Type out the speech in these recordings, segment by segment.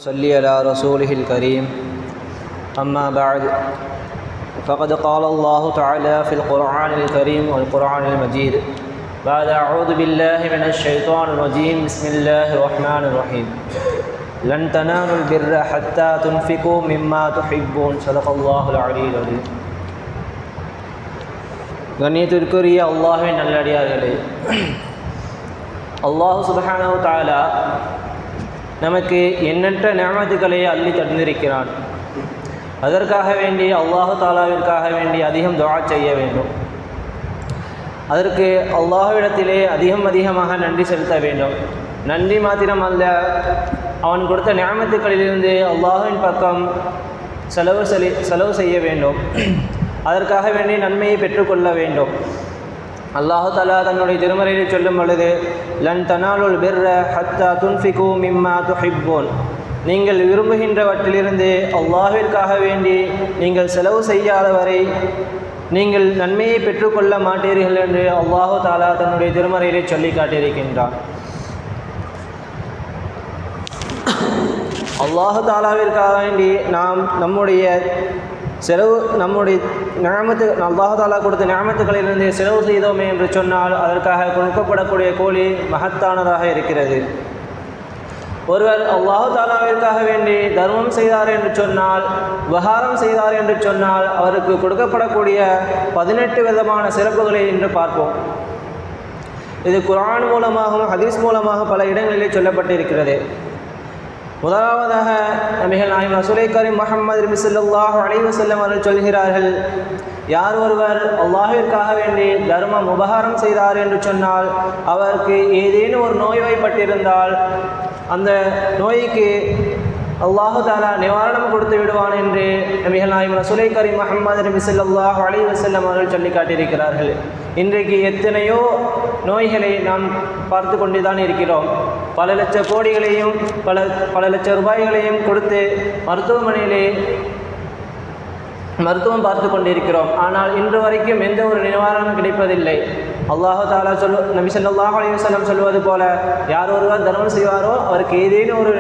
صلي على رسوله الكريم أما بعد فقد قال الله تعالى في القرآن الكريم والقرآن المجيد بعد أعوذ بالله من الشيطان الرجيم بسم الله الرحمن الرحيم لن تنالوا البر حتى تنفقوا مما تحبون صدق الله العلي العظيم. கண்ணியத்திற்குரிய அல்லாஹ்வின் நல்லடியார்களே, அல்லாஹ் சுப்ஹானஹு வ தஆலா நமக்கு எண்ணற்ற நிஅமத்துகளை அள்ளி தந்திருக்கிறான். அதற்காக வேண்டி அல்லாஹ் தஆலாவிற்காக வேண்டி அதிகம் துஆ செய்ய வேண்டும். அதற்கு அல்லாஹ்விடத்திலே அதிகமாக நன்றி செலுத்த வேண்டும். நன்றி மாத்திரம் அல்ல, அவன் கொடுத்த நிஅமத்துகளிலிருந்து அல்லாஹ்வின் பக்கம் செலவு செய்ய வேண்டும். அதற்காக வேண்டி நன்மையை பெற்றுக்கொள்ள வேண்டும். அல்லாஹு தஆலா தன்னுடைய திருமறையில் சொல்லும் பொழுது, லன் தனாலுல் பிர்ர ஹத்தா துன்ஃபிகு மிம்மா துஹிப்பூன், நீங்கள் விரும்புகின்றவற்றிலிருந்து அல்லாஹ்விற்காக வேண்டி நீங்கள் செலவு செய்யாத வரை நீங்கள் நன்மையை பெற்றுக்கொள்ள மாட்டீர்கள் என்று அல்லாஹு தஆலா தன்னுடைய திருமறையிலே சொல்லி காட்டியிருக்கின்றான். அல்லாஹு தஆலாவிற்காக வேண்டி நாம் நம்முடைய நிஅமத்து அல்லாஹ் தஆலா கொடுத்த நிஅமத்துகளிலிருந்து செலவு செய்தோமே என்று சொன்னால் அதற்காக கொடுக்கப்படக்கூடிய கூலி மகத்தானதாக இருக்கிறது. ஒருவர் அல்லாஹ் தஆலாவிற்காக வேண்டி தர்மம் செய்தார் என்று சொன்னால், உபகாரம் செய்தார் என்று சொன்னால் அவருக்கு கொடுக்கப்படக்கூடிய 18 விதமான சிறப்புகளை இன்று பார்ப்போம். இது குர்ஆன் மூலமாகவும் ஹதீஸ் மூலமாக பல இடங்களிலே சொல்லப்பட்டிருக்கிறது. முதலாவதாக நபிகள் நாயகம் ரசூலை கரீம் முஹம்மது ஸல்லல்லாஹு அலைஹி வஸல்லம் அவர்கள் சொல்கிறார்கள், யார் ஒருவர் அல்லாஹ்விற்காக வேண்டி தர்மம் உபகாரம் செய்தார் என்று சொன்னால் அவருக்கு ஏதேனும் ஒரு நோய்வாய்ப்பட்டிருந்தால் அந்த நோய்க்கு அல்லாஹு தஆலா நிவாரணம் கொடுத்து விடுவான் என்று நபிகள் நாயகம் ரசூலை கரீம் முஹம்மது ஸல்லல்லாஹு அலைஹி வஸல்லம் அவர்கள் சொல்லி காட்டியிருக்கிறார்கள். இன்றைக்கு எத்தனையோ நோய்களை நாம் பார்த்து கொண்டு தான் இருக்கிறோம். பல லட்ச கோடிகளையும் பல லட்ச ரூபாய்களையும் கொடுத்து மருத்துவமனையிலே மருத்துவம் பார்த்து கொண்டிருக்கிறோம். ஆனால் இன்று வரைக்கும் எந்த ஒரு நிவாரணம் கிடைப்பதில்லை. அல்லாஹு தஆலா நபி ஸல்லல்லாஹு அலைஹி வஸல்லம் சொல்வது போல, யார் ஒருவர் தர்மம் செய்வாரோ அவருக்கு ஏதேனும் ஒரு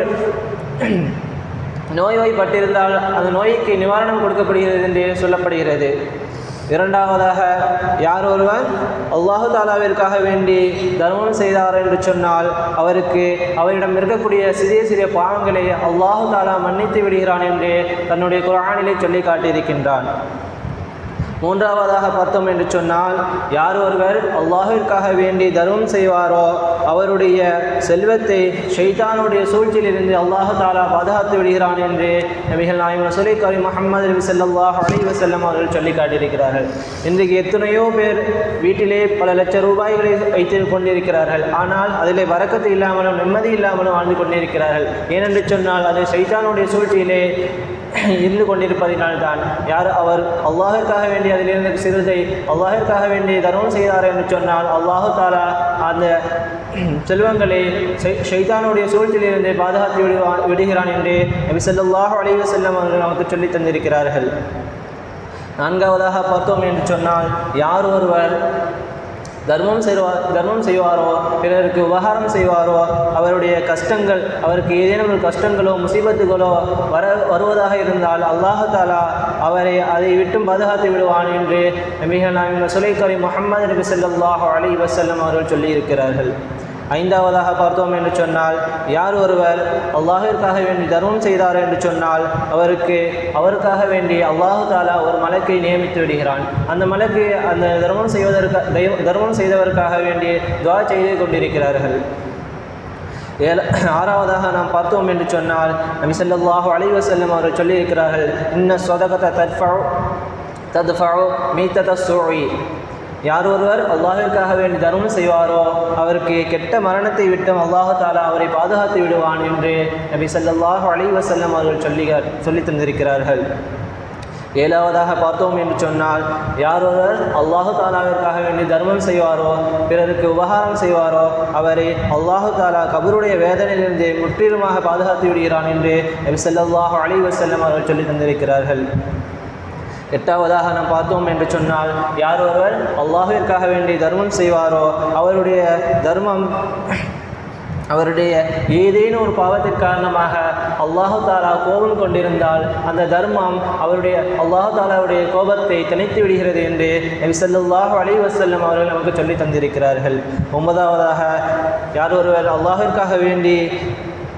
நோய்வாய்ப்பட்டிருந்தால் அந்த நோய்க்கு நிவாரணம் கொடுக்கப்படுகிறது என்று சொல்லப்படுகிறது. இரண்டாவதாக, யார் ஒருவர் அல்லாஹு தஆலாவிற்காக வேண்டி தர்மம் செய்தார் என்று சொன்னால் அவரிடம் இருக்கக்கூடிய சிறிய பாவங்களை அல்லாஹு தஆலா மன்னித்து விடுகிறான் என்று தன்னுடைய குர்ஆனிலே சொல்லி காட்டியிருக்கின்றான். மூன்றாவதாக பார்த்தோம் என்று சொன்னால், யார் ஒருவர் அல்லாஹ்விற்காக வேண்டி தர்மம் செய்வாரோ அவருடைய செல்வத்தை ஷைத்தானுடைய சூழ்ச்சியிலிருந்து அல்லாஹ் தஆலா பாதுகாத்து விடுகிறான் என்று நபிகள் நாயகம் ரசூலை கரீம் முஹம்மது ஸல்லல்லாஹு அலைஹி வஸல்லம் அவர்கள் சொல்லி காட்டியிருக்கிறார்கள். இன்றைக்கு எத்தனையோ பேர் வீட்டிலே பல லட்ச ரூபாய்களை வைத்து கொண்டிருக்கிறார்கள். ஆனால் அதிலே பரக்கத்து இல்லாமலும் நிம்மதி இல்லாமலும் வாழ்ந்து கொண்டிருக்கிறார்கள். ஏனென்று சொன்னால் அது ஷைத்தானுடைய சூழ்ச்சியிலே இருந்து கொண்டிருப்பதினால்தான். யார் அவர் அல்லாஹ்விற்காக வேண்டி அதிலிருந்து சிறிதை அல்லாஹ்விற்காக வேண்டி தர்மம் செய்தார் என்று சொன்னால் அல்லாஹு தஆலா அந்த செல்வங்களை ஷைத்தானுடைய சூழ்ச்சியிலிருந்து பாதுகாத்து விடுகிறான் என்று நபி ஸல்லல்லாஹு அலைஹி வஸல்லம் அவர்கள் நமக்கு சொல்லி தந்திருக்கிறார்கள். நான்காவதாக பார்த்தோம் என்று சொன்னால், யார் ஒருவர் தர்மம் செய்வாரோ பிறருக்கு உபகாரம் செய்வாரோ அவருடைய கஷ்டங்கள், அவருக்கு ஏதேனும் ஒரு கஷ்டங்களோ முசீபத்துகளோ வருவதாக இருந்தால் அல்லாஹ் தஆலா அவரை அதை விட்டும் பாதுகாத்து விடுவான் என்று நபிகள் நாயகம் ரசூலை கரீம் முஹம்மது ஸல்லல்லாஹு அலைஹி வஸல்லம் அவர்கள் சொல்லியிருக்கிறார்கள். ஐந்தாவதாக பார்த்தோம் என்று சொன்னால், யார் ஒருவர் அல்லாஹ்விற்காக வேண்டி தர்மம் செய்தார் என்று சொன்னால் அவருக்காக வேண்டி அல்லாஹு தஆலா ஒரு மலக்கை நியமித்து விடுகிறான். அந்த மலக்கு அந்த தர்மம் செய்தவருக்காக வேண்டி துஆ செய்து கொண்டிருக்கிறார்கள். ஆறாவதாக நாம் பார்த்தோம் என்று சொன்னால், நபி ஸல்லல்லாஹு அலைஹி வஸல்லம் அவர்கள் சொல்லியிருக்கிறார்கள், இன்ன ஸதகத தத்ஃபஉ மீத்தத ஸூஇ, யார் ஒருவர் அல்லாஹ்விற்காக வேண்டி தர்மம் செய்வாரோ அவருக்கு கெட்ட மரணத்தை விட்டும் அல்லாஹ் தஆலா அவரை பாதுகாத்து விடுவான் என்று நபி ஸல்லல்லாஹு அலைஹி வஸல்லம் அவர்கள் சொல்லி தந்திருக்கிறார்கள். ஏழாவதாக பார்த்தோம் என்று சொன்னால், யார் ஒருவர் அல்லாஹ் தஆலாவிற்காக வேண்டி தர்மம் செய்வாரோ பிறருக்கு உபகாரம் செய்வாரோ அவரை அல்லாஹ் தஆலா கபருடைய வேதனையிலிருந்து முற்றிலுமாக பாதுகாத்து விடுகிறான் என்று நபி ஸல்லல்லாஹு அலைஹி வஸல்லம் அவர்கள் சொல்லி தந்திருக்கிறார்கள். எட்டாவதாக நாம் பார்த்தோம் என்று சொன்னால், யார் ஒருவர் அல்லாஹ்விற்காக வேண்டி தர்மம் செய்வாரோ அவருடைய தர்மம் அவருடைய ஏதேனும் ஒரு பாவத்தின் காரணமாக அல்லாஹு தாலா கோபம் கொண்டிருந்தால் அந்த தர்மம் அவருடைய அல்லாஹு தாலாவுடைய கோபத்தை தணித்து விடுகிறது என்று நபி ஸல்லல்லாஹு அலைஹி வஸல்லம் அவர்கள் நமக்கு சொல்லி தந்திருக்கிறார்கள். 9வதாக யார் ஒருவர் அல்லாஹிற்காக வேண்டி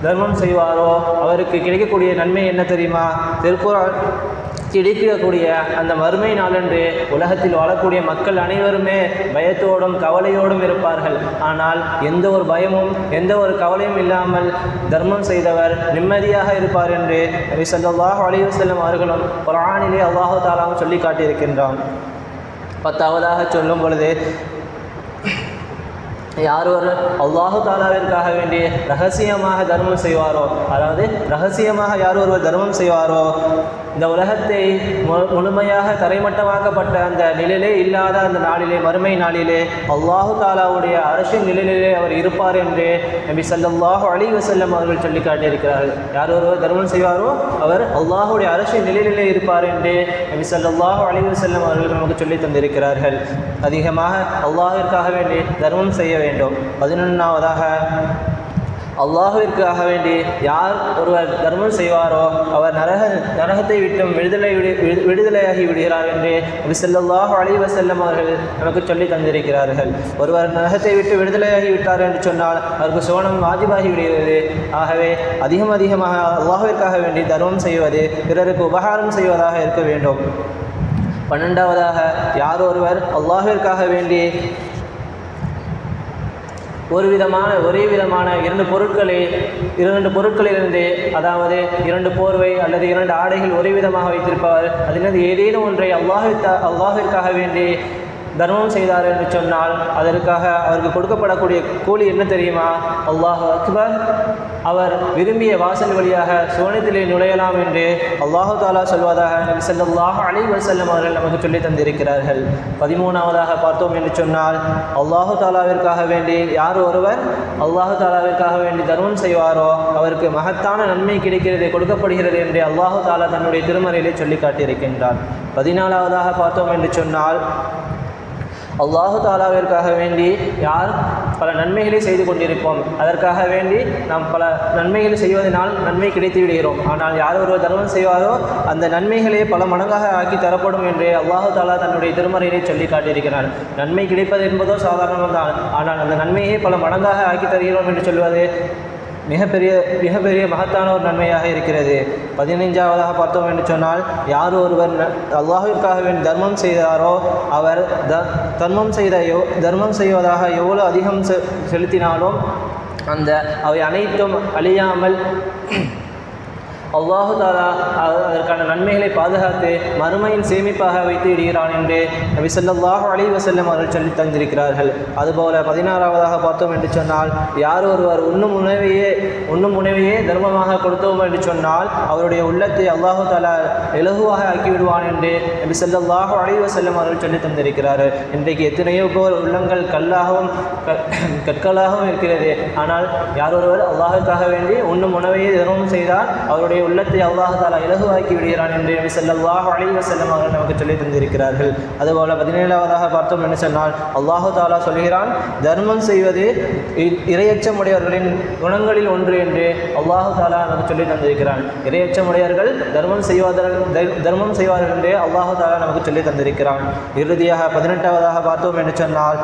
தர்மம் செய்வாரோ அவருக்கு கிடைக்கக்கூடிய நன்மை என்ன தெரியுமா? திருக்குர்ஆன் கிடைக்கக்கூடிய அந்த மறுமை நாளன்று உலகத்தில் வாழக்கூடிய மக்கள் அனைவருமே பயத்தோடும் கவலையோடும் இருப்பார்கள். ஆனால் எந்த ஒரு பயமும் எந்த ஒரு கவலையும் இல்லாமல் தர்மம் செய்தவர் நிம்மதியாக இருப்பார் என்று நபி ஸல்லல்லாஹு அலைஹி வஸல்லம் அவர்களும் குர்ஆனிலே அல்லாஹு தஆலாவும் சொல்லி காட்டியிருக்கின்றான். 10வதாக சொல்லும் பொழுது யார் ஒரு அல்லாஹு தாலாவிற்காக வேண்டி ரகசியமாக தர்மம் செய்வாரோ, அதாவது ரகசியமாக யார் ஒருவர் தர்மம் செய்வாரோ இந்த உலகத்தை முழுமையாக தரைமட்டமாக்கப்பட்ட அந்த நிலையிலே இல்லாத அந்த நாளிலே மறுமை நாளிலே அல்லாஹு தாலாவுடைய அரசின் நிலையிலே அவர் இருப்பார் என்று நபி ஸல்லல்லாஹு அலைஹி வஸல்லம் அவர்கள் சொல்லி காட்டியிருக்கிறார்கள். யார் ஒருவர் தர்மம் செய்வாரோ அவர் அல்லாஹுடைய அரசின் நிலையிலே இருப்பார் என்று நபி ஸல்லல்லாஹு அலைஹி வஸல்லம் அவர்கள் நமக்கு சொல்லி தந்திருக்கிறார்கள். அதிகமாக அல்லாஹிற்காக வேண்டி தர்மம் செய்ய வேண்டும். 11வதாக அல்லாஹ்விற்காக வேண்டி யார் ஒருவர் தர்மம் செய்வாரோ அவர் நரகத்தை விட்டும் விடுதலையாகி விடுகிறார் என்று நபி ஸல்லல்லாஹு அலைஹி வஸல்லம் அவர்கள் நமக்கு சொல்லி தந்திருக்கிறார்கள். ஒருவர் நரகத்தை விட்டு விடுதலையாகி விட்டார் என்று சொன்னால் அவருக்கு சுவனம் வாஜிபாகி விடுகிறது. ஆகவே அதிகமாக அல்லாஹ்விற்காக வேண்டி தர்மம் செய்வது பிறருக்கு உபகாரம் செய்வதாக இருக்க வேண்டும். 12வதாக யார் ஒருவர் அல்லாஹ்விற்காக வேண்டி ஒரே விதமான இரண்டு பொருட்களிலிருந்து, அதாவது 2 போர்வை அல்லது 2 ஆடைகள் ஒரே விதமாக வைத்திருப்பவர் அதிலிருந்து ஏதேனும் ஒன்றை அல்லாஹ்விற்காக வேண்டி தர்மம் செய்தார் என்று சொன்னால் அதற்காக அவருக்கு கொடுக்கப்படக்கூடிய கூலி என்ன தெரியுமா? அல்லாஹு அக்பர். அவர் விரும்பிய வாசல் வழியாக சுவனத்திலே நுழையலாம் என்று அல்லாஹு தாலா சொல்வதாக நபி ஸல்லல்லாஹு அலைஹி வஸல்லம் அவர்கள் நமக்கு சொல்லி தந்திருக்கிறார்கள். 13வதாக பார்த்தோம் என்று சொன்னால் அல்லாஹு தாலாவிற்காக வேண்டி யார் ஒருவர் அல்லாஹு தாலாவிற்காக வேண்டி தர்மம் செய்வாரோ அவருக்கு மகத்தான நன்மை கிடைக்கிறது, கொடுக்கப்படுகிறது என்று அல்லாஹு தாலா தன்னுடைய திருமறையிலே சொல்லி காட்டியிருக்கின்றார். 14வதாக பார்த்தோம் என்று சொன்னால் அல்லாஹு தாலாவிற்காக வேண்டி யார் பல நன்மைகளை செய்து கொண்டிருப்போம், அதற்காக வேண்டி நாம் பல நன்மைகளை செய்வதனால் நன்மை கிடைத்து விடுகிறோம். ஆனால் யார் ஒருவர் தர்மம் செய்வாரோ அந்த நன்மைகளே பல மடங்காக ஆக்கி தரப்படும் என்று அல்லாஹு தாலா தன்னுடைய திருமறையிலே சொல்லி காட்டியிருக்கிறார். நன்மை கிடைப்பது என்பதோ சாதாரணம்தான், ஆனால் அந்த நன்மையை பல மடங்காக ஆக்கி தருகிறோம் என்று சொல்வது மிகப்பெரிய மகத்தான ஒரு நன்மையாக இருக்கிறது. 15வதாக பார்த்தோம் என்று சொன்னால் யார் ஒருவர் அல்லாஹ்விற்காக வேண்டி தர்மம் செய்தாரோ அவர் தர்மம் செய்வதாக எவ்வளோ அதிகம் செலுத்தினாலும் அவை அனைத்தும் அழியாமல் அல்லாஹு தாலா அதற்கான நன்மைகளை பாதுகாத்து மறுமையின் சேமிப்பாக வைத்து விடுகிறான் என்று நபி ஸல்லல்லாஹு அலைஹி வஸல்லம் அவர்கள் சொல்லி தந்திருக்கிறார்கள். அதுபோல 16வதாக பார்த்தோம் என்று சொன்னால் யார் ஒருவர் உண்ணும் உணவையே தர்மமாக கொடுத்தோம் என்று சொன்னால் அவருடைய உள்ளத்தை அல்லாஹு தாலா இலகுவாக ஆக்கிவிடுவான் என்று நபி ஸல்லல்லாஹு அலைஹி வஸல்லம் அவர்கள் சொல்லி தந்திருக்கிறார்கள். இன்றைக்கு எத்தனையோ பேர் உள்ளங்கள் கற்களாகவும் இருக்கிறது. ஆனால் யார் ஒருவர் அல்லாஹுக்காக வேண்டி உண்ணும் உணவையே தர்மம் செய்தால் அவருடைய உள்ளத்தை அல்லாஹ் தாலா இலகுவாக்கி விடுகிறான் என்று நபி ஸல்லல்லாஹு அலைஹி வஸல்லம் அவர்கள் நமக்கு சொல்லி தந்திருக்கிறார்கள். அதுபோல 17வதாக பார்த்தோம் என்று சொன்னால் அல்லாஹு தாலா சொல்கிறான் தர்மம் செய்வது இரையச்சமுடையவர்களின் குணங்களில் ஒன்று என்று அல்லாஹு தாலா நமக்கு சொல்லி தந்திருக்கிறான். இரையச்சமுடையவர்கள் தர்மம் செய்வார்கள் என்று அல்லாஹு தாலா நமக்கு சொல்லி தந்திருக்கிறான். இறுதியாக 18வதாக பார்த்தோம் என்று சொன்னால்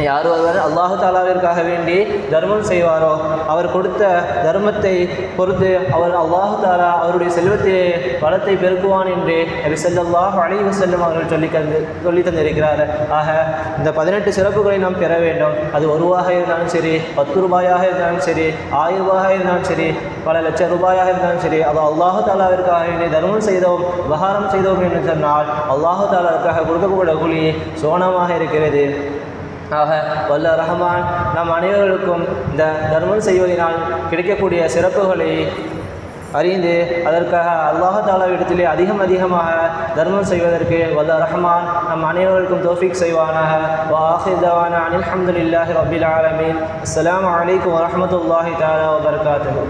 யார் ஒருவர் அல்லாஹு தாலாவிற்காக வேண்டி தர்மம் செய்வாரோ அவர் கொடுத்த தர்மத்தை பொறுத்து அவர் அல்லாஹு தாலா அவருடைய செல்வத்திலே வளத்தை பெருக்குவான் என்று நபி ஸல்லல்லாஹு அலைஹி வஸல்லம் அவர்கள் சொல்லி தந்திருக்கிறார். ஆக இந்த 18 சிறப்புகளை நாம் பெற வேண்டும். அது 1 ரூபாயாக இருந்தாலும் சரி, 10 ரூபாயாக இருந்தாலும் சரி, 1000 ரூபாயாக இருந்தாலும் சரி, பல லட்சம் ரூபாயாக இருந்தாலும் சரி, அது அல்லாஹு தாலாவிற்காக வேண்டி தர்மம் செய்தோம் உபகாரம் செய்தோம் என்று சொன்னால் அல்லாஹு தாலாவிற்காக கொடுக்கக்கூடிய கூலி சோனமாக இருக்கிறது. ஆக வல்ல ரஹ்மான் நம் அனைவர்களுக்கும் இந்த தர்மம் செய்வதனால் கிடைக்கக்கூடிய சிறப்புகளை அறிந்து அதற்காக அல்லாஹ் தாலாவிடத்திலே அதிகமாக தர்மம் செய்வதற்கு வல்ல ரஹ்மான் நம் அனைவருக்கும் தௌஃபீக் செய்வானாக. வ ஆகிர் தவானா அனில் ஹம்துலில்லாஹி ரப்பில் ஆலமீன். அஸ்ஸலாமு அலைக்கும் வரஹ்மத்துல்லாஹி தஆலா வ பரகாத்துஹு.